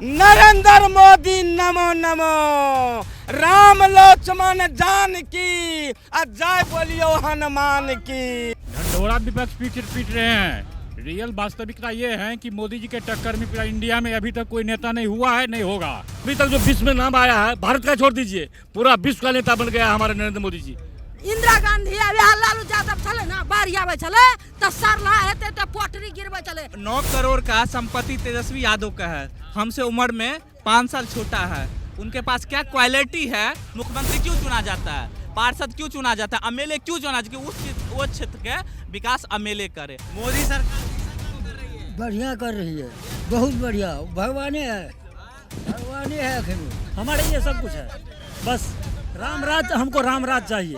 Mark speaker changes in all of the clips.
Speaker 1: नरेंद्र मोदी नमो नमो, राम लक्ष्मण जानकी, जय बोलियो हनुमान की।
Speaker 2: ढंढोरा विपक्ष पीट रहे हैं। रियल वास्तविकता ये है कि मोदी जी के टक्कर में पूरा इंडिया में अभी तक कोई नेता नहीं हुआ है, नहीं होगा।
Speaker 3: अभी तक जो विश्व में नाम आया है, भारत का छोड़ दीजिए, पूरा विश्व का नेता बन गया हमारे नरेंद्र मोदी जी।
Speaker 4: इंदिरा गांधी लालू यादव चले ना, बाढ़ आवे चले तो सरला हेते तो पोटरी गिरवे चले।
Speaker 5: 9 करोड़ का संपत्ति तेजस्वी यादव का है, हमसे उम्र में 5 साल छोटा है। उनके पास क्या क्वालिटी है? मुख्यमंत्री क्यों चुना जाता है, पार्षद क्यों चुना जाता है, एमएलए क्यों चुना जाता है? उस क्षेत्र के विकास एमएलए करे। मोदी सरकार
Speaker 6: बढ़िया कर रही है, बहुत बढ़िया। भगवान है हमारे लिए सब कुछ है। बस राम राज, हमको राम राज चाहिए,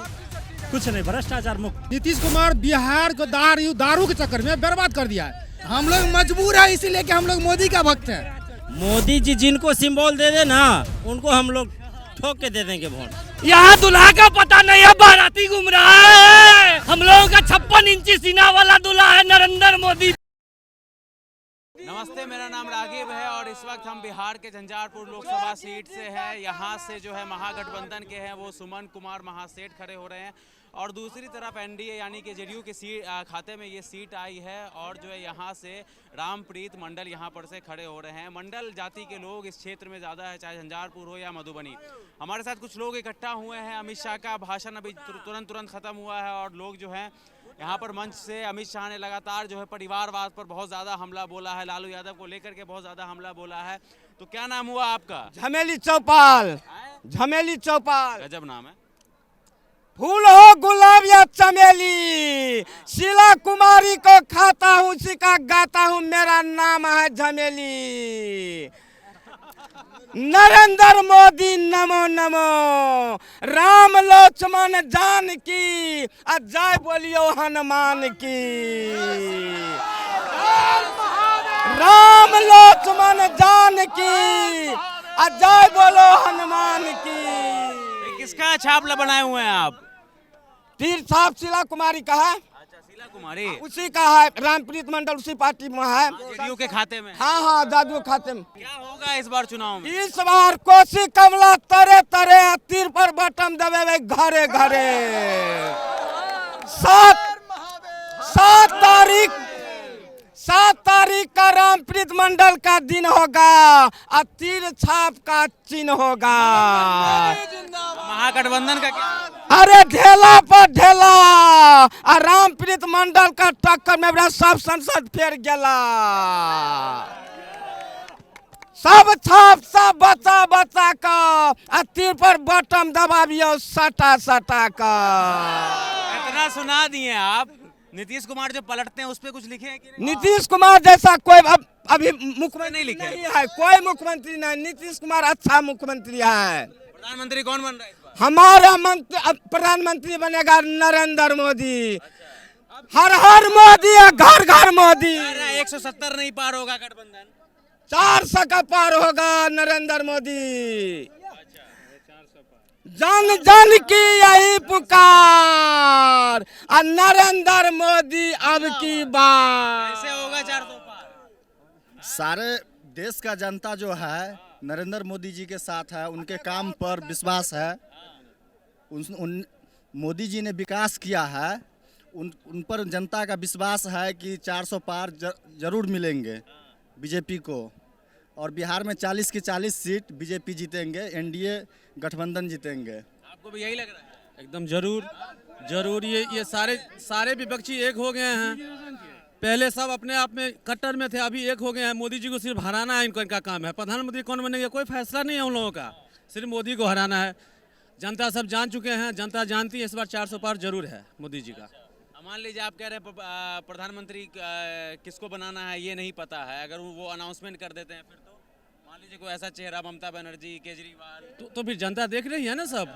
Speaker 6: कुछ नहीं, भ्रष्टाचार मुक्त।
Speaker 7: नीतीश कुमार बिहार को दारू के चक्कर में बर्बाद कर दिया है। हम लोग मजबूर है, इसीलिए कि हम लोग मोदी का भक्त हैं।
Speaker 6: मोदी जी जिनको सिंबल दे दे ना, उनको हम लोग ठोक के दे देंगे वोट।
Speaker 3: यहाँ दूल्हा का पता नहीं है, बाराती घूम रहा है। हम लोगों का 56 इंची सीना वाला दूल्हा है नरेंद्र मोदी।
Speaker 5: नमस्ते, मेरा नाम राघव है और इस वक्त हम बिहार के झंझारपुर लोकसभा सीट से हैं। यहाँ से जो है महागठबंधन के हैं वो सुमन कुमार महासेठ खड़े हो रहे हैं और दूसरी तरफ एनडीए यानी कि जेडीयू के खाते में ये सीट आई है और जो है यहाँ से रामप्रीत मंडल यहाँ पर से खड़े हो रहे हैं। मंडल जाति के लोग इस क्षेत्र में ज़्यादा है, चाहे झंझारपुर हो या मधुबनी। हमारे साथ कुछ लोग इकट्ठा हुए हैं। अमित शाह का भाषण अभी तुरंत ख़त्म हुआ है और लोग जो हैं यहाँ पर मंच से अमित शाह ने लगातार जो है परिवारवाद पर बहुत ज़्यादा हमला बोला है, लालू यादव को लेकर के बहुत ज़्यादा हमला बोला है। तो क्या नाम हुआ आपका?
Speaker 1: झमेली चौपाल। झमेली चौपाल
Speaker 5: गजब नाम है।
Speaker 1: फूल हो गुलाब या चमेली, शीला कुमारी को खाता हूँ, उसी का गाता हूँ, मेरा नाम है झमेली। नरेंद्र मोदी नमो नमो, राम लक्ष्मण जानकी, जय बोलियो हनुमान की। राम लक्ष्मण जानकी, जय बोलो हनुमान की।
Speaker 5: किसका छाप बनाए हुए हैं आप?
Speaker 1: तीर छाप शीला कुमारी का है।
Speaker 5: अच्छा, शीला कुमारी
Speaker 1: उसी का है। रामप्रीत मंडल उसी पार्टी में है,
Speaker 5: जेडीयू के खाते में।
Speaker 1: हाँ, जादू खाते में।
Speaker 5: क्या होगा इस बार चुनाव में?
Speaker 1: इस बार कोसी कमला तरे तरे, तीर पर बटन दबे घरे घरे। 7 तारीख का रामप्रीत मंडल का दिन होगा और तीर छाप का चिन्ह होगा।
Speaker 5: महागठबंधन का क्या?
Speaker 1: अरे ढेला पर ढेला, और रामप्रीत मंडल का टक्कर में मेरा सब संसद फेर गया। सब छाप सब बचा का, तीर पर बटन दबावियो सटा का।
Speaker 5: इतना सुना दिए आप। नीतीश कुमार जो पलटते हैं उस पे कुछ लिखे हैं कि नहीं?
Speaker 1: नीतीश कुमार जैसा कोई अभी मुख्यमंत्री
Speaker 5: नहीं लिखे
Speaker 1: है, कोई मुख्यमंत्री नहीं। नीतीश कुमार अच्छा मुख्यमंत्री है।
Speaker 5: प्रधानमंत्री कौन बन रहा है इस बार?
Speaker 1: हमारा प्रधानमंत्री बनेगा नरेंद्र मोदी। हर हर मोदी, घर घर मोदी।
Speaker 5: 170 नहीं पार होगा गठबंधन,
Speaker 1: 400 का पार होगा नरेंद्र मोदी। जन जन की यही पुकार, और नरेंद्र मोदी अब की बात।
Speaker 5: कैसे होगा 400 पार?
Speaker 8: सारे देश का जनता जो है नरेंद्र मोदी जी के साथ है, उनके काम पर विश्वास है। मोदी जी ने विकास किया है, उन पर जनता का विश्वास है कि 400 पार जरूर मिलेंगे बीजेपी को। और बिहार में 40 की 40 सीट बीजेपी जीतेंगे, एनडीए गठबंधन जीतेंगे।
Speaker 5: आपको भी यही लग रहा है?
Speaker 9: एकदम जरूर। ये सारे विपक्षी एक हो गए हैं। पहले सब अपने आप में कट्टर में थे, अभी एक हो गए हैं। मोदी जी को सिर्फ हराना है इनका काम है। प्रधानमंत्री कौन बनेंगे कोई फैसला नहीं है उन लोगों का, सिर्फ मोदी को हराना है। जनता सब जान चुके हैं, जनता जानती है इस बार 400 पार जरूर है मोदी जी का।
Speaker 5: मान लीजिए आप कह रहे हैं प्रधानमंत्री किसको बनाना है ये नहीं पता है, अगर वो अनाउंसमेंट कर देते हैं फिर तो मान लीजिए कोई ऐसा चेहरा, ममता बनर्जी, केजरीवाल,
Speaker 9: तो फिर जनता देख रही है ना। सब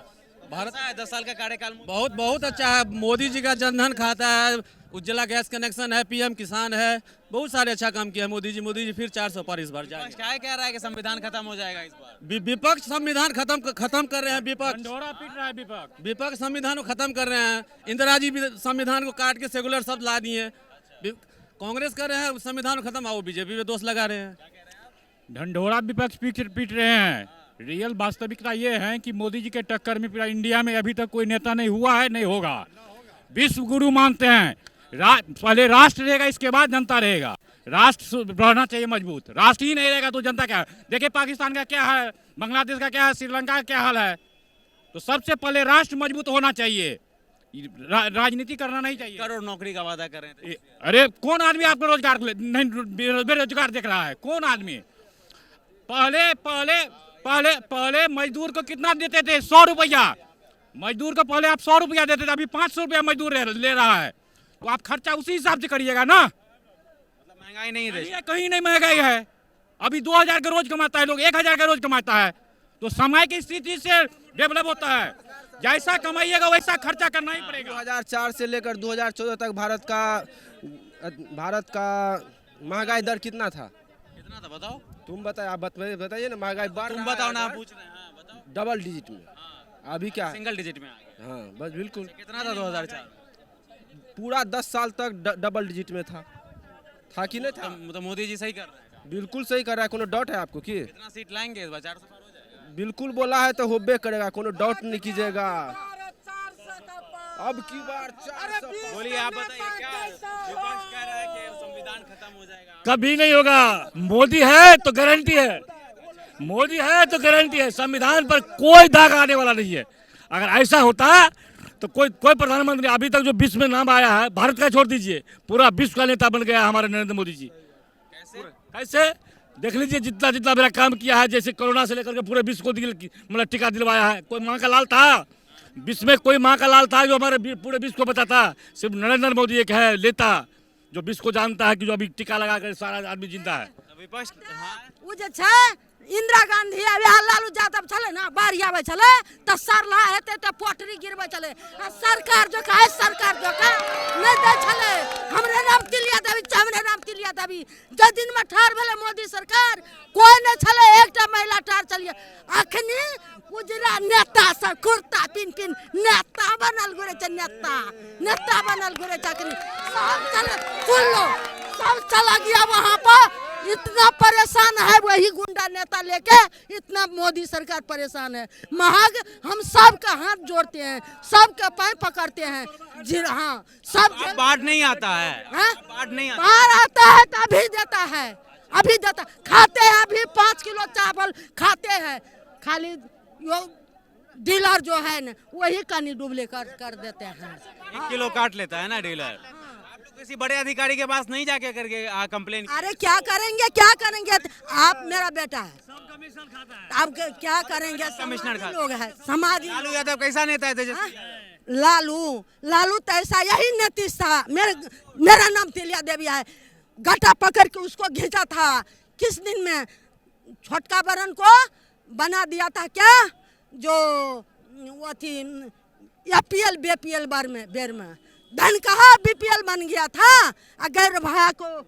Speaker 9: भारत
Speaker 5: है 10 साल का कार्यकाल
Speaker 9: बहुत अच्छा है। मोदी जी का जनधन खाता है, उज्ज्वला गैस कनेक्शन है, पीएम किसान है, बहुत सारे अच्छा काम किया है मोदी जी फिर 400 पार इस बार जाएंगे।
Speaker 5: क्या कह रहा है कि संविधान खत्म हो जाएगा इस बार?
Speaker 9: विपक्ष संविधान खत्म कर रहे हैं।
Speaker 2: ढंढोरा पीट रहा है
Speaker 9: विपक्ष संविधान को खत्म कर रहे हैं। इंदिरा जी भी संविधान को काट के सेकुलर शब्द ला दिए। कांग्रेस कर रहे हैं संविधान को खत्म, आओ बीजेपी पे दोष लगा रहे हैं।
Speaker 2: ढंढोरा विपक्ष पीट रहे हैं। रियल वास्तविकता ये है कि मोदी जी के टक्कर में पूरा इंडिया में अभी तक कोई नेता नहीं हुआ है, नहीं होगा। विश्व गुरु मानते हैं। पहले राष्ट्र रहेगा, इसके बाद जनता रहेगा। राष्ट्र रहना चाहिए मजबूत। राष्ट्र ही नहीं रहेगा तो जनता क्या है? देखिए पाकिस्तान का क्या है, बांग्लादेश का क्या है, श्रीलंका का क्या हाल है। तो सबसे पहले राष्ट्र मजबूत होना चाहिए, राजनीति करना नहीं चाहिए।
Speaker 5: करोड़ नौकरी का वादा कर रहे थे।
Speaker 2: अरे कौन आदमी आपको रोजगार नहीं, बेरोजगार देख रहा है? कौन आदमी? पहले मजदूर को कितना देते थे? 100 रुपया। मजदूर को पहले आप 100 रुपया देते थे, अभी 500 रुपया मजदूर ले रहा है। तो आप खर्चा उसी हिसाब से करिएगा ना।
Speaker 5: मतलब महंगाई नहीं है,
Speaker 2: कहीं नहीं महंगाई है। अभी 2000 का रोज कमाता है लोग, 1000 का रोज कमाता है। तो समय की स्थिति से डेवलप होता है। जैसा कमाइएगा वैसा खर्चा करना ही पड़ेगा।
Speaker 10: 2004 से लेकर 2014 तक भारत का महंगाई दर कितना था?
Speaker 5: कितना था बताओ?
Speaker 10: तुम बताइए, आप बताइए ना। महंगाई बढ़
Speaker 5: तुम बताओ ना, आप पूछ रहे हैं। हाँ, बताओ।
Speaker 10: डबल डिजिट में। अभी क्या?
Speaker 5: सिंगल डिजिट में आ गया।
Speaker 10: हाँ बस बिल्कुल।
Speaker 5: कितना था 2004?
Speaker 10: पूरा 10 साल तक डबल डिजिट में था कि नहीं था?
Speaker 5: तो मोदी जी सही कर रहे हैं।
Speaker 10: बिल्कुल सही कर रहा है। कोनो डाउट है आपको? कि
Speaker 5: कितना सीट लाएंगे इस बार? 400 पार हो जाएगा?
Speaker 10: बिल्कुल बोला है तो होबे करेगा, कोनो डाउट नहीं कीजिएगा। अब की बार 400।
Speaker 5: बोलिए, आप बताइए क्या विपक्ष कह रहा है कि संविधान खत्म हो जाएगा?
Speaker 6: कभी नहीं होगा। मोदी है तो गारंटी है, मोदी है तो गारंटी है। संविधान पर कोई दाग आने वाला नहीं है। अगर ऐसा होता तो कोई प्रधानमंत्री अभी तक जो विश्व में नाम आया है, भारत का छोड़ दीजिए, पूरा विश्व का नेता बन गया हमारे नरेंद्र मोदी जी। कैसे? देख लीजिए जितना मेरा काम किया है, जैसे कोरोना से लेकर के पूरे विश्व को मतलब टीका दिलवाया है। कोई माँ का लाल था विश्व में? कोई माँ का लाल था जो हमारे पूरे विश्व को बताता? सिर्फ नरेंद्र मोदी एक है लेता जो विश्व को जानता है कि जो अभी टीका लगा कर सारा आदमी जिंदा है।
Speaker 5: विपक्ष
Speaker 4: वो जे छै इंदिरा गांधी आ लालू यादव छले ना, बारी आवे छले त सरला हेते त पोटरी गिरबे छले। आ सरकार जो का नहीं दे छले। हमरे नाम तिलिया देवी जे दिन में ठार भेले मोदी सरकार, कोई नहीं छले, एकटा महिला ठार छलिए। अखनी उजरा नेता से कुर्ता पिन नेता बनल घुरे छ। नेता बनल घुरे छ। अखनी सब चले, सुन लो, सब चला गया वहां पर। इतना परेशान है वही गुंडा नेता लेके, इतना मोदी सरकार परेशान है। हम सबका हाथ जोड़ते हैं, सबका पैर पकड़ते हैं। जी हाँ, सब
Speaker 5: बाढ़ नहीं आता है।
Speaker 4: बाढ़ आता है तो अभी देता खाते हैं। अभी 5 किलो चावल खाते हैं। खाली डीलर जो है ना वही कनी डुबले कर देते हैं।
Speaker 5: 1 किलो काट लेता है ना डीलर। किसी बड़े अधिकारी के पास नहीं जाके करके कंप्लेन?
Speaker 4: अरे क्या करेंगे? आप मेरा बेटा है, आप क्या करेंगे?
Speaker 5: कमिश्नर
Speaker 4: लोग है समाज।
Speaker 5: लालू यादव कैसा नेता है?
Speaker 4: लालू तो ऐसा यही नीतीश था। मेरा नाम तिलिया देवी है। गट्टा पकड़ के उसको घिंचा था। किस दिन में छोटका बरन को बना दिया था क्या, जो वो थी APL BPL बेर में धन कहा BPL बन गया था। अगर भाया को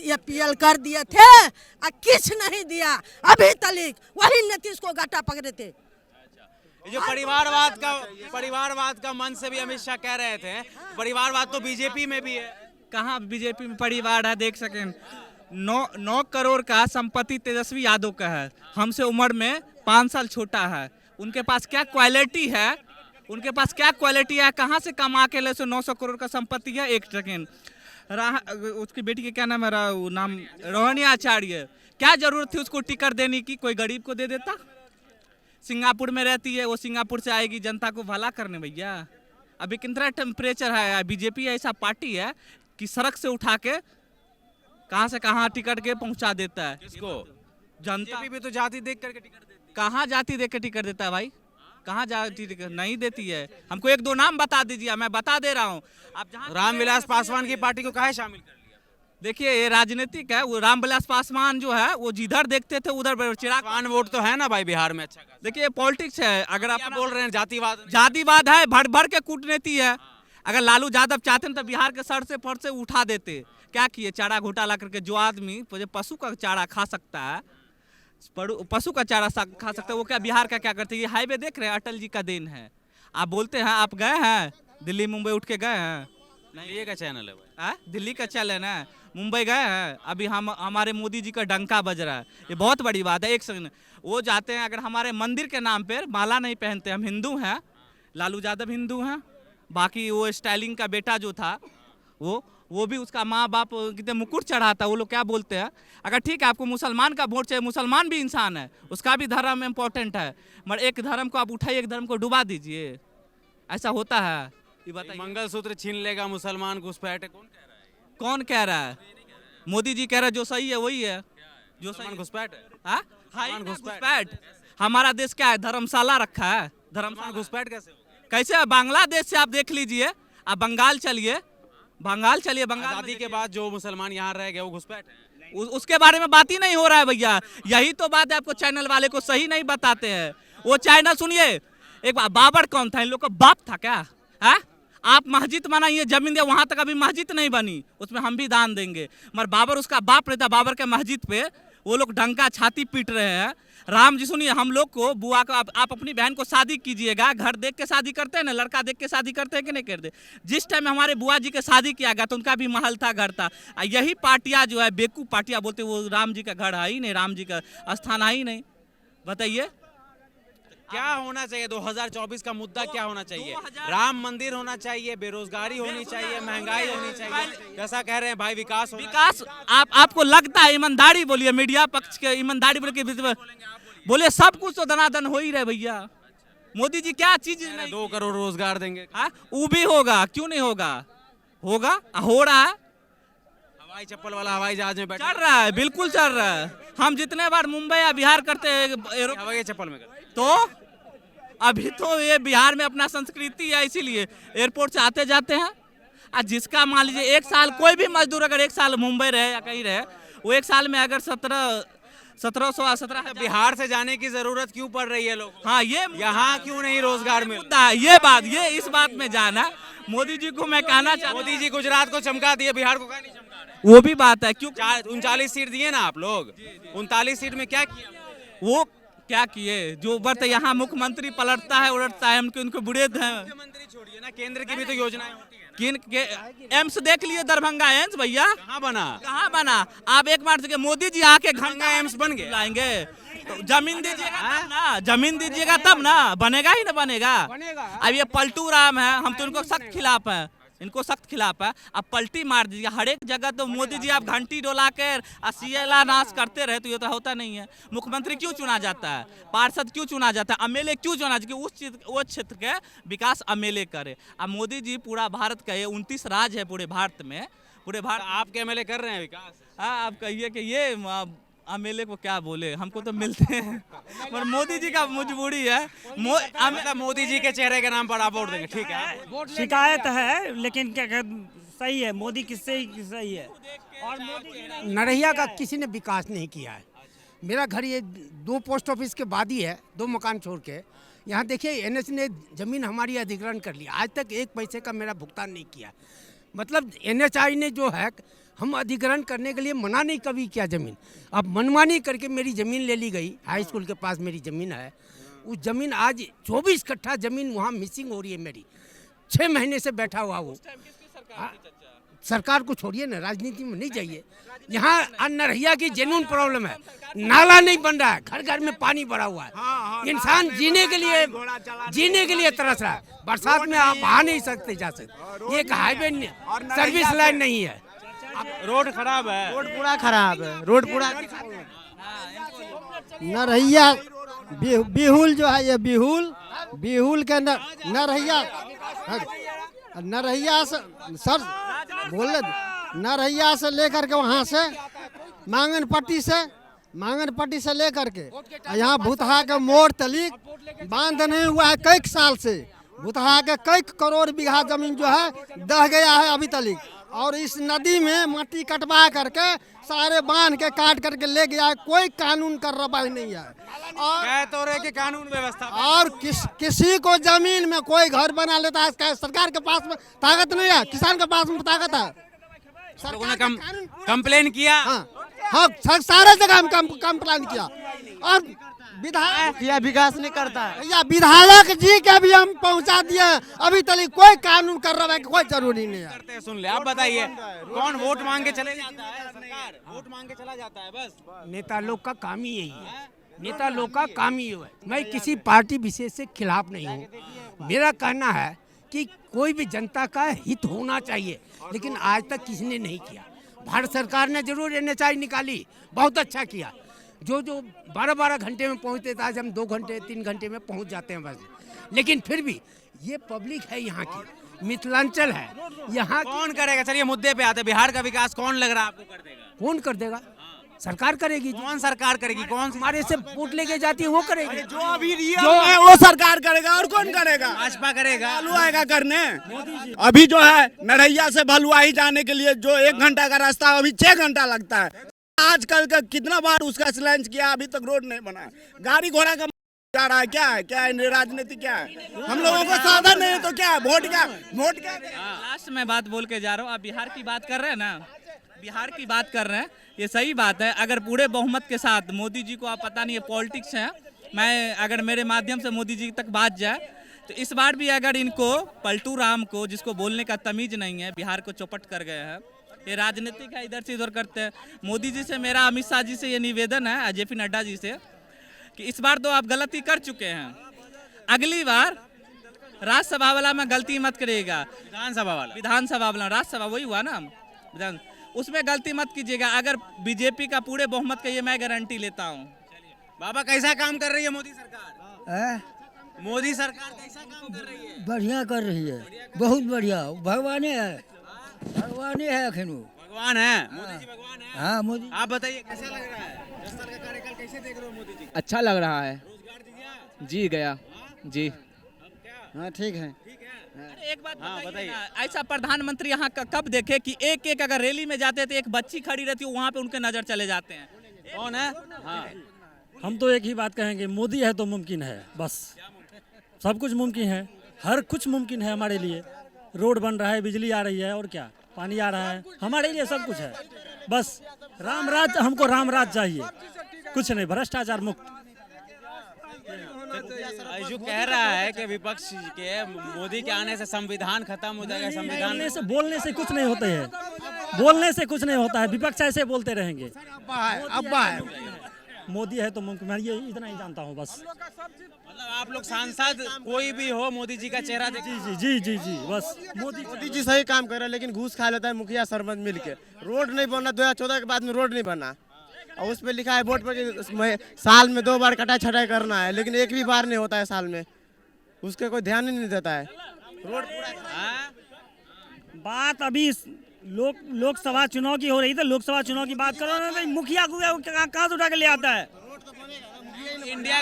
Speaker 4: APL कर दिए थे, किछ नहीं दिया अभी तक। वही नीतीश को गट्टा पकड़े थे।
Speaker 5: जो परिवारवाद का मन से भी अमित शाह कह रहे थे, परिवारवाद तो बीजेपी में भी है।
Speaker 11: कहाँ बीजेपी में परिवार है? देख सकें 9 करोड़ का संपत्ति तेजस्वी यादव का है। हमसे उम्र में 5 साल छोटा है। उनके पास क्या क्वालिटी है? कहाँ से कमा के ले? 900 करोड़ का संपत्ति है। एक सेकेंड, उसकी बेटी के क्या नाम है? नाम रोहिणी आचार्य। क्या जरूरत थी उसको टिकट देने की? कोई गरीब को दे देता। सिंगापुर में रहती है वो, सिंगापुर से आएगी जनता को भला करने। भैया अभी कितना टेम्परेचर है। बीजेपी ऐसा पार्टी है कि सड़क से उठा के कहाँ से कहाँ टिकट के पहुँचा देता है।
Speaker 5: किसको?
Speaker 11: जनता
Speaker 5: भी तो जाति देख करके टिकट देती है।
Speaker 11: कहाँ जाति देख के टिकट देता है भाई? कहाँ जाति नहीं देती है। हमको 1-2 नाम बता दीजिए, मैं बता दे रहा हूँ। आप जहाँ
Speaker 5: रामविलास पासवान की पार्टी को काहे शामिल कर लिया?
Speaker 11: देखिए ये राजनीतिक है। वो रामविलास पासवान जो है वो जिधर देखते थे उधर चिराग
Speaker 5: वोट तो है ना भाई बिहार में। अच्छा
Speaker 11: देखिए पॉलिटिक्स है। अगर आप
Speaker 5: बोल रहे हैं
Speaker 11: जातिवाद है, भर के कूटनीति है। अगर लालू यादव चाहते हैं तो बिहार के सर से फर से उठा देते। क्या किए? चारा घोटाला करके जो आदमी पशु का चारा खा सकता है, पशु का चारा खा सकता है, वो क्या बिहार का क्या करते हैं? ये हाईवे देख रहे हैं, अटल जी का देन है। आप बोलते हैं आप गए हैं दिल्ली मुंबई उठ के गए हैं?
Speaker 5: नहीं, ये का चैनल है भाई?
Speaker 11: दिल्ली का चैनल है। मुंबई गए हैं? अभी हम हमारे मोदी जी का डंका बज रहा है, ये बहुत बड़ी बात है। एक सेकंड, वो जाते हैं अगर हमारे मंदिर के नाम पर माला नहीं पहनते, हम हिंदू हैं, लालू यादव हिंदू हैं, बाकी वो स्टालिन का बेटा जो था वो भी उसका माँ बाप कितने मुकुट चढ़ा था, वो लोग क्या बोलते हैं। अगर ठीक है आपको मुसलमान का वोट चाहिए, मुसलमान भी इंसान है, उसका भी धर्म इम्पोर्टेंट है, मगर एक धर्म को आप उठाइए, एक धर्म को डुबा दीजिए, ऐसा होता है? ये बताइए।
Speaker 5: मंगलसूत्र छीन लेगा मुसलमान घुसपैठ, कौन कह रहा है?
Speaker 11: कौन कह रहा है? मोदी जी कह रहा है जो सही है वही है, जो सही
Speaker 5: घुसपैठ है।
Speaker 11: हाँ, घुसपैठ। हमारा देश क्या है, धर्मशाला रखा है, धर्मशाला
Speaker 5: घुसपैठ कैसे?
Speaker 11: कैसे? बांग्लादेश से आप देख लीजिए, आप बंगाल चलिए, बंगाल
Speaker 5: आजादी के बाद जो मुसलमान यहाँ रह गए वो घुसपैठ है।
Speaker 11: उसके बारे में बात ही नहीं हो रहा है भैया, यही तो बात है, आपको चैनल वाले को सही नहीं बताते हैं। वो चैनल सुनिए, एक बार बाबर कौन था, इन लोग का बाप था क्या? है? आप मस्जिद बनाइए, जमीन दिया, वहां तक अभी मस्जिद नहीं बनी, उसमें हम भी दान देंगे, मगर बाबर उसका बाप रहता, बाबर के मस्जिद पे वो लोग डंका छाती पीट रहे हैं। राम जी सुनिए, हम लोग को बुआ को आप अपनी बहन को शादी कीजिएगा, घर देख के शादी करते हैं ना, लड़का देख के शादी करते हैं कि नहीं करते? जिस टाइम हमारे बुआ जी के शादी किया गया तो उनका भी महल था, घर था। यही पार्टियां जो है बेकूफ पार्टियां बोलते, वो राम जी का घर है ही नहीं, राम जी का स्थान है ही नहीं। बताइए
Speaker 5: क्या होना चाहिए? 2024 का मुद्दा क्या होना चाहिए? राम मंदिर होना चाहिए, बेरोजगारी होनी चाहिए, महंगाई होनी चाहिए, जैसा कह रहे हैं भाई, विकास
Speaker 11: आपको लगता है ईमानदारी बोलिए, मीडिया पक्ष के ईमानदारी बोलिए, सब कुछ तो दनादन हो ही रहे भैया। मोदी जी क्या चीज
Speaker 5: 2 करोड़ रोजगार देंगे,
Speaker 11: वो भी होगा, क्यों नहीं होगा? होगा, हो रहा है।
Speaker 5: हवाई चप्पल वाला हवाई जहाज में
Speaker 11: चल रहा है, बिल्कुल चल रहा है। हम जितने बार मुंबई या बिहार करते हैं
Speaker 5: हवाई चप्पल में,
Speaker 11: तो अभी तो ये बिहार में अपना संस्कृति है, इसीलिए एयरपोर्ट से आते जाते हैं। और जिसका मान लीजिए 1 साल, कोई भी मजदूर अगर 1 साल मुंबई रहे या कहीं रहे, वो 1 साल में अगर 1700
Speaker 5: बिहार से जाने की जरूरत क्यों पड़ रही है लोग?
Speaker 11: हाँ, ये
Speaker 5: यहाँ क्यों नहीं रोजगार मिलता?
Speaker 11: ये इस बात में जाना मोदी जी को मैं कहना चाहता हूँ।
Speaker 5: मोदी जी गुजरात को चमका दिए, बिहार को क्या नहीं चमका रहे?
Speaker 11: वो भी बात है, क्यों
Speaker 5: 39 सीट दिए ना आप लोग, 39 सीट में क्या किया?
Speaker 11: वो क्या किए? जो बर्त यहाँ मुख्यमंत्री पलटता है उलटता है, उनको बुरे हैं।
Speaker 5: मुख्यमंत्री छोड़िए ना, केंद्र की भी तो योजनाएं होती हैं।
Speaker 11: एम्स देख लिए, दरभंगा एम्स भैया
Speaker 5: कहाँ बना?
Speaker 11: कहाँ बना? आप एक बार से मोदी जी आके
Speaker 5: दरभंगा एम्स बन गए,
Speaker 11: लाएंगे तो जमीन दीजिएगा तब ना, जमीन दीजिएगा तब ना, बनेगा ही ना बनेगा। अब ये पलटू राम है, हम तो इनको सख्त खिलाफ है, इनको सख्त खिलाफ है। अब पलटी मार दीजिए हर एक जगह, तो मोदी जी आप घंटी डोला कर सीएला नाश करते रहे तो ये तो होता नहीं है। मुख्यमंत्री क्यों चुना जाता है? पार्षद क्यों चुना जाता है? एमएलए क्यों चुना जाता है? उस क्षेत्र के विकास एमएलए करे। अब मोदी जी पूरा भारत का, ये 29 राज्य है पूरे भारत में, पूरे भारत
Speaker 5: आपके एमएलए कर रहे हैं विकास?
Speaker 11: हाँ, आप कहिए कि ये एमएलए को क्या बोले, हमको तो मिलते हैं, पर मोदी जी का मजबूरी है।
Speaker 5: मोदी जी के चेहरे के नाम पर आप वोट देंगे, ठीक है?
Speaker 12: शिकायत है, लेकिन क्या सही है, मोदी किससे ही सही है। और मोदी नरहिया का किसी ने विकास नहीं किया है। मेरा घर ये 2 पोस्ट ऑफिस के बाद ही है, 2 मकान छोड़ के। यहाँ देखिए एनएच ने जमीन हमारी अधिग्रहण कर लिया, आज तक 1 पैसे का मेरा भुगतान नहीं किया। मतलब एनएचआई ने जो है, हम अधिग्रहण करने के लिए मना नहीं कभी किया जमीन, अब मनमानी करके मेरी ज़मीन ले ली गई। हाई स्कूल के पास मेरी ज़मीन है, उस ज़मीन आज 24 कट्ठा ज़मीन वहाँ मिसिंग हो रही है मेरी, 6 महीने से बैठा हुआ वो। सरकार को छोड़िए ना, राजनीति में नहीं जाइए। यहाँ नरहिया की जेन्युइन प्रॉब्लम है, नाला नहीं बन रहा है, घर घर में पानी भरा हुआ है, इंसान जीने के लिए तरस रहा है। बरसात में आप आ नहीं सकते, जा सकते, ये हाईवे सर्विस लाइन नहीं है,
Speaker 5: रोड खराब है,
Speaker 7: रोड पूरा खराब है, रोड पूरा नरहिया बिहुल जो है, ये बिहुल के नरहिया से सर बोले, नरहिया से लेकर के वहाँ से मांगनपट्टी से लेकर के यहाँ भूतहा के मोड़ तलिक बांध नहीं हुआ है कई साल से। भूतहा के कई करोड़ बीघा जमीन जो है दह गया है अभी तलिक, और इस नदी में मट्टी कटवा करके सारे बांध के काट करके ले गया है, कोई कानून कार्रवाई नहीं है।
Speaker 5: और तो रहे कि कानून व्यवस्था
Speaker 7: और किसी को जमीन में कोई घर बना लेता है, सरकार के पास में ताकत नहीं है, किसान के पास में ताकत है।
Speaker 5: लोगों ने कंप्लेन किया,
Speaker 7: हाँ, सारे जगह हम कंप्लेन किया, और विधायक
Speaker 8: किया विकास नहीं करता है।
Speaker 7: भैया विधायक जी के भी हम पहुंचा दिए, अभी तक कोई कानून कार्रवाई की कोई जरूरी नहीं है।
Speaker 5: करते हैं, सुन ले। आप बताइए, कौन वोट मांग के चले जाता है? सरकार वोट मांग के चला जाता है बस।
Speaker 12: नेता लोग का काम ही यही है, नेता लोग का काम ही है। मैं किसी पार्टी विशेष से खिलाफ नहीं हूँ। मेरा कहना है कि कोई भी जनता का हित होना चाहिए, लेकिन आज तक किसी ने नहीं किया। भारत सरकार ने जरूर NHI निकाली, बहुत अच्छा किया। जो 12-12 घंटे में पहुँचते थे, आज हम 2 घंटे 3 घंटे में पहुँच जाते हैं बस। लेकिन फिर भी ये पब्लिक है यहाँ की, मिथिलांचल है यहाँ।
Speaker 5: कौन करेगा? चलिए मुद्दे पे आते हैं। बिहार का विकास कौन लग रहा है आपको कर देगा?
Speaker 12: कौन कर देगा? सरकार करेगी।
Speaker 5: कौन सरकार करेगी? कौन
Speaker 12: हमारे से वोट लेके जाती है वो करेगी।
Speaker 1: जो अभी जो है वो सरकार करेगा, और कौन करेगा?
Speaker 5: भाजपा करेगा।
Speaker 1: चालू आएगा करने। अभी जो है नरैया से भलुआही जाने के लिए जो 1 घंटा का रास्ता अभी 6 घंटा लगता है। आजकल का कितना बार उसका लॉन्च किया, अभी तक रोड नहीं बना। गाड़ी घोड़ा का जा रहा है। क्या है? क्या है राजनीति? क्या है? हम लोगों को साधन नहीं है तो क्या? वोट क्या?
Speaker 11: लास्ट में बात बोल के जा रहा हूँ। आप बिहार की बात कर रहे हैं ना, बिहार की बात कर रहे हैं, ये सही बात है। अगर पूरे बहुमत के साथ मोदी जी को, आप पता नहीं है पॉलिटिक्स है, मैं अगर मेरे माध्यम से मोदी जी तक बात जाए तो इस बार भी अगर इनको पलटू राम को, जिसको बोलने का तमीज नहीं है, बिहार को चौपट कर गए हैं। ये राजनीतिक है, इधर से उधर करते हैं। मोदी जी से मेरा, अमित शाह जी से ये निवेदन है, JP नड्डा जी से, कि इस बार तो आप गलती कर चुके हैं, अगली बार राज्यसभा वाला में गलती मत करिएगा। विधानसभा वाला राज्यसभा वही हुआ ना, उसमें गलती मत कीजिएगा। अगर बीजेपी का पूरे बहुमत का, ये मैं गारंटी लेता हूँ।
Speaker 5: बाबा कैसा काम कर रही है मोदी सरकार? मोदी सरकार कैसा काम कर रही है?
Speaker 12: बढ़िया कर रही है, बहुत बढ़िया। भगवान है, भगवान है, अखिन
Speaker 5: भगवान है, मोदी जी भगवान है।
Speaker 12: हाँ मोदी।
Speaker 5: आप बताइए कैसा लग रहा है 10 साल का कार्यकाल? कैसे देख रहे हो मोदी जी?
Speaker 10: अच्छा लग रहा है।
Speaker 5: रोजगार
Speaker 10: जी गया जी।
Speaker 7: हाँ ठीक है।
Speaker 11: अरे एक बात बताइए ना, ऐसा प्रधानमंत्री यहाँ कब देखे कि एक अगर रैली में जाते थे, एक बच्ची खड़ी रहती है, वहाँ पे उनके नजर चले जाते हैं।
Speaker 5: कौन है? हाँ,
Speaker 6: हम तो एक ही बात कहेंगे, मोदी है तो मुमकिन है, बस सब कुछ मुमकिन है, हर कुछ मुमकिन है हमारे लिए। रोड बन रहा है, बिजली आ रही है, और क्या, पानी आ रहा है, हमारे लिए सब कुछ है। बस राम राज, हमको राम राज चाहिए, कुछ नहीं, भ्रष्टाचार मुक्त।
Speaker 5: जो कह रहा है कि विपक्ष के मोदी के आने से संविधान खत्म हो जाएगा। संविधान
Speaker 6: बोलने से कुछ नहीं होते है, बोलने से कुछ नहीं होता है। विपक्ष ऐसे बोलते रहेंगे।
Speaker 7: अब्बा है।
Speaker 6: मोदी है तो मुमकिन, मैं ये इतना ही जानता हूँ बस।
Speaker 5: मतलब आप लोग सांसद कोई भी हो, मोदी जी का चेहरा देख।
Speaker 6: जी जी जी जी, बस
Speaker 8: मोदी जी सही काम कर रहे हैं, लेकिन घूस खा लेता है मुखिया सरपंच मिल के। रोड नहीं बना, 2014 के बाद में रोड नहीं बना, और उस पर लिखा है वोट पर कि साल में 2 बार कटाई छटाई करना है, लेकिन एक भी बार नहीं होता है साल में, उसके कोई ध्यान ही नहीं देता है। रोड पूरा
Speaker 12: बात अभी लोकसभा चुनाव की हो रही थी, लोकसभा चुनाव की बात करो ना, मुखिया को कहाँ से उठा के ले आता है?
Speaker 5: इंडिया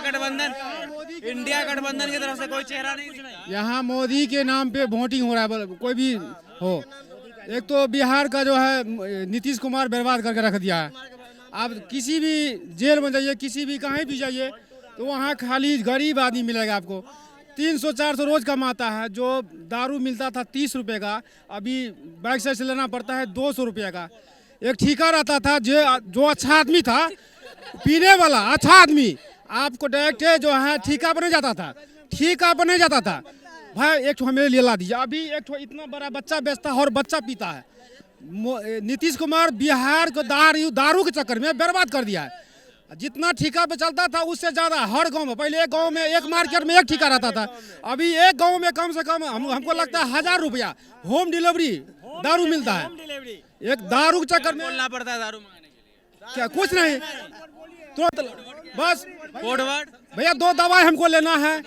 Speaker 5: गठबंधन की तरफ से कोई चेहरा नहीं।
Speaker 13: यहाँ मोदी के नाम पे वोटिंग हो रहा है, कोई भी हो। एक तो बिहार का जो है नीतीश कुमार बर्बाद करके रख दिया है। आप किसी भी जेल में जाइए, किसी भी कहीं भी जाइए, तो वहाँ खाली गरीब आदमी मिलेगा आपको। 300-400 रोज कमाता है। जो दारू मिलता था 30 रुपये का, अभी बाइक से लेना पड़ता है 200 रुपये का। एक ठेका रहता था, जो अच्छा आदमी था, पीने वाला अच्छा आदमी, आपको डायरेक्ट जो है ठेका पर नहीं जाता था, ठेका पर नहीं जाता था। भाई एक ठो मेरे लिए ला दीजिए। अभी एक ठो इतना बड़ा बच्चा बेचता है और बच्चा पीता है। नीतीश कुमार बिहार को दारू के चक्कर में बर्बाद कर दिया है। जितना ठेका पे चलता था उससे ज्यादा हर गांव में, पहले एक गांव में, एक मार्केट में एक ठेका रहता था, अभी एक गांव में कम से कम हमको लगता है 1000 रुपया होम डिलीवरी दारू मिलता है। एक दारू के चक्कर में
Speaker 5: बोलना पड़ता है दारू मंगाने के लिए।
Speaker 13: क्या कुछ नहीं, तुरंत बस
Speaker 5: कोड वर्ड।
Speaker 13: भैया 2 दवाई हमको लेना है,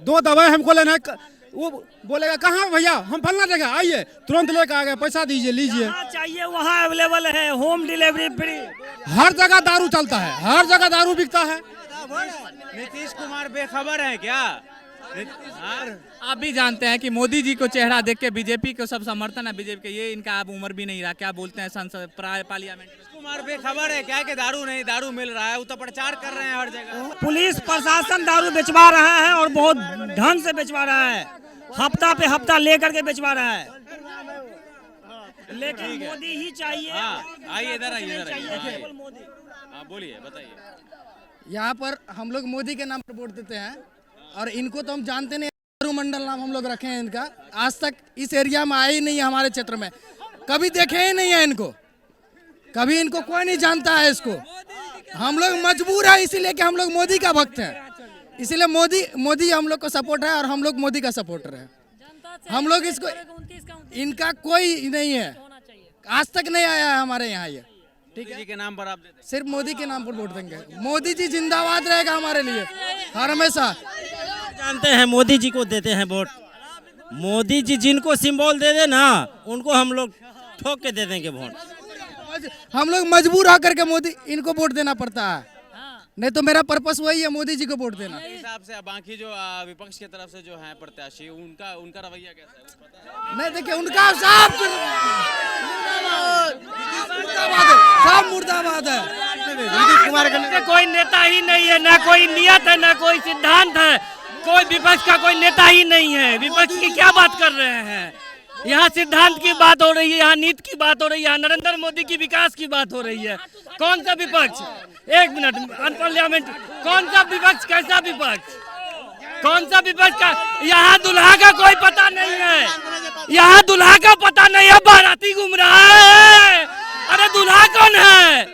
Speaker 13: 2 दवाई हमको लेना है। वो बोलेगा कहाँ भैया, हम फलना जगह, आइए, तुरंत लेकर आ गए, पैसा दीजिए, लीजिए।
Speaker 12: चाहिए वहाँ अवेलेबल है, होम डिलीवरी फ्री।
Speaker 13: हर जगह दारू चलता है, हर जगह दारू बिकता है।
Speaker 5: नीतीश कुमार बेखबर है क्या?
Speaker 11: आप भी जानते हैं कि मोदी जी को चेहरा देख के बीजेपी को सब समर्थन है। बीजेपी के ये इनका अब उम्र भी नहीं रहा, क्या बोलते हैं, संसद पार्लियामेंट में।
Speaker 5: कुमार बेखबर है क्या कि दारू नहीं, दारू मिल रहा है, वो तो प्रचार कर रहे हैं हर जगह।
Speaker 12: पुलिस प्रशासन दारू बेचवा रहा है और बहुत ढंग से बेचवा रहा है, हफ्ता पे हफ्ता लेकर के बेचवा रहा है। लेकिन मोदी ही चाहिए।
Speaker 5: आइए इधर, आइए इधर, हाँ बोलिए, बताइए।
Speaker 12: यहाँ पर हम लोग मोदी के नाम पर वोट देते हैं और इनको तो हम जानते नहीं, मंडल नाम हम लोग रखे हैं इनका। आज तक इस एरिया में आए ही नहीं है, हमारे क्षेत्र में कभी देखे ही नहीं है इनको, कभी इनको कोई नहीं जानता है इसको। हम लोग मजबूर है इसीलिए कि हम लोग मोदी का भक्त हैं, इसीलिए मोदी हम लोग को सपोर्ट है और हम लोग मोदी का सपोर्टर है। हम लोग इसको, इनका कोई नहीं है, आज तक नहीं आया है हमारे यहाँ ये।
Speaker 5: ठीक है, के नाम पर आप देते
Speaker 12: सिर्फ मोदी के नाम पर वोट देंगे। मोदी जी जिंदाबाद रहेगा हमारे लिए हर हमेशा।
Speaker 3: जानते हैं मोदी जी को देते हैं वोट। मोदी जी जिनको सिंबल दे दे ना उनको हम लोग ठोक के दे देंगे वोट।
Speaker 12: हम लोग मजबूर होकर के मोदी इनको वोट देना पड़ता है, नहीं तो मेरा पर्पस वही है मोदी जी को वोट देना।
Speaker 5: इस हिसाब से बाकी जो विपक्ष की तरफ से जो है प्रत्याशी उनका रवैया कैसा है?
Speaker 12: नहीं देखिए उनका सब मुर्दाबाद है।
Speaker 3: नीतीश कुमार का कोई नेता ही नहीं है, ना कोई नियत है, ना कोई सिद्धांत है, कोई विपक्ष का कोई नेता ही नहीं है। विपक्ष की क्या बात कर रहे हैं? यहाँ सिद्धांत की बात हो रही है, यहाँ नीति की बात हो रही है, यहाँ नरेंद्र मोदी की विकास की बात हो रही है। कौन सा विपक्ष? एक मिनट, अनपार्लियामेंट कौन सा विपक्ष? कैसा विपक्ष? कौन सा विपक्ष का? यहाँ दुल्हा का कोई पता नहीं है, यहाँ दुल्हा का पता नहीं है, बाराती घूम रहा है। अरे दुल्हा कौन है?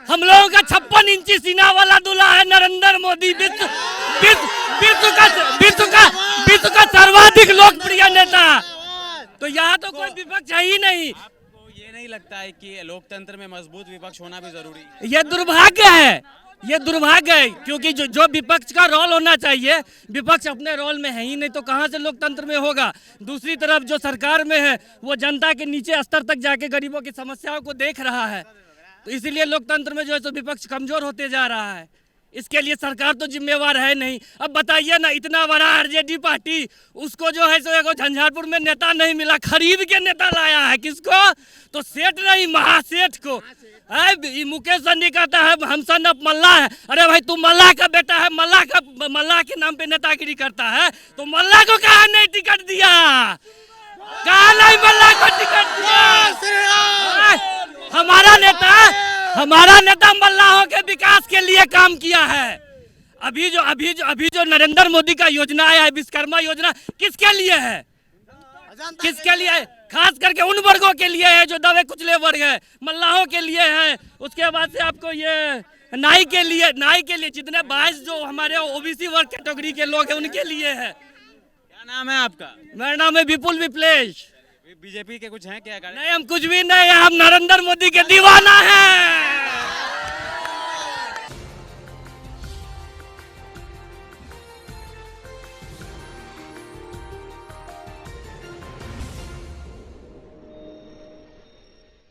Speaker 3: हम लोगों का 56 इंची सीना वाला दूल्हा है नरेंद्र मोदी। विश्व का सर्वाधिक लोकप्रिय नेता। तो यहाँ तो कोई विपक्ष है ही नहीं।
Speaker 5: आपको ये नहीं लगता है कि लोकतंत्र में मजबूत विपक्ष होना भी जरूरी है?
Speaker 3: ये दुर्भाग्य है, ये दुर्भाग्य है, क्योंकि जो विपक्ष का रोल होना चाहिए, विपक्ष अपने रोल में है ही नहीं, तो कहाँ से लोकतंत्र में होगा। दूसरी तरफ जो सरकार में है वो जनता के नीचे स्तर तक जाके गरीबों की समस्याओं को देख रहा है, तो इसीलिए लोकतंत्र में जो है तो विपक्ष कमजोर होते जा रहा है। इसके लिए सरकार तो जिम्मेवार है नहीं। अब बताइए ना, इतना बड़ा आरजेडी पार्टी, उसको जो है सो झंझारपुर में नेता नहीं मिला, खरीद के नेता लाया है। किसको? तो सेठ नहीं, महासेठ को। मुकेश सहनी कहता है हम सन ऑफ मल्ला है। अरे भाई तू मल्ला का बेटा है, मल्ला के नाम पे नेतागिरी करता है, तो मल्ला को कहा नहीं टिकट दिया? कहा नहीं मल्ला को टिकट दिया? हमारा नेता मल्लाहों के विकास के लिए काम किया है। अभी जो नरेंद्र मोदी का योजना आया है, विश्वकर्मा योजना, किसके लिए है? किसके लिए है? खास करके उन वर्गों के लिए है जो दबे कुचले वर्ग है, मल्लाहों के लिए है। उसके बाद से आपको ये नाई के लिए जितने 22 जो हमारे ओबीसी वर्ग कैटेगरी के लोग हैं उनके लिए है।
Speaker 5: क्या नाम है आपका?
Speaker 3: मेरा नाम है विपुल विप्लेश।
Speaker 5: बीजेपी के कुछ हैं क्या?
Speaker 3: नहीं, हम कुछ भी नहीं है, हम नरेंद्र मोदी के दीवाना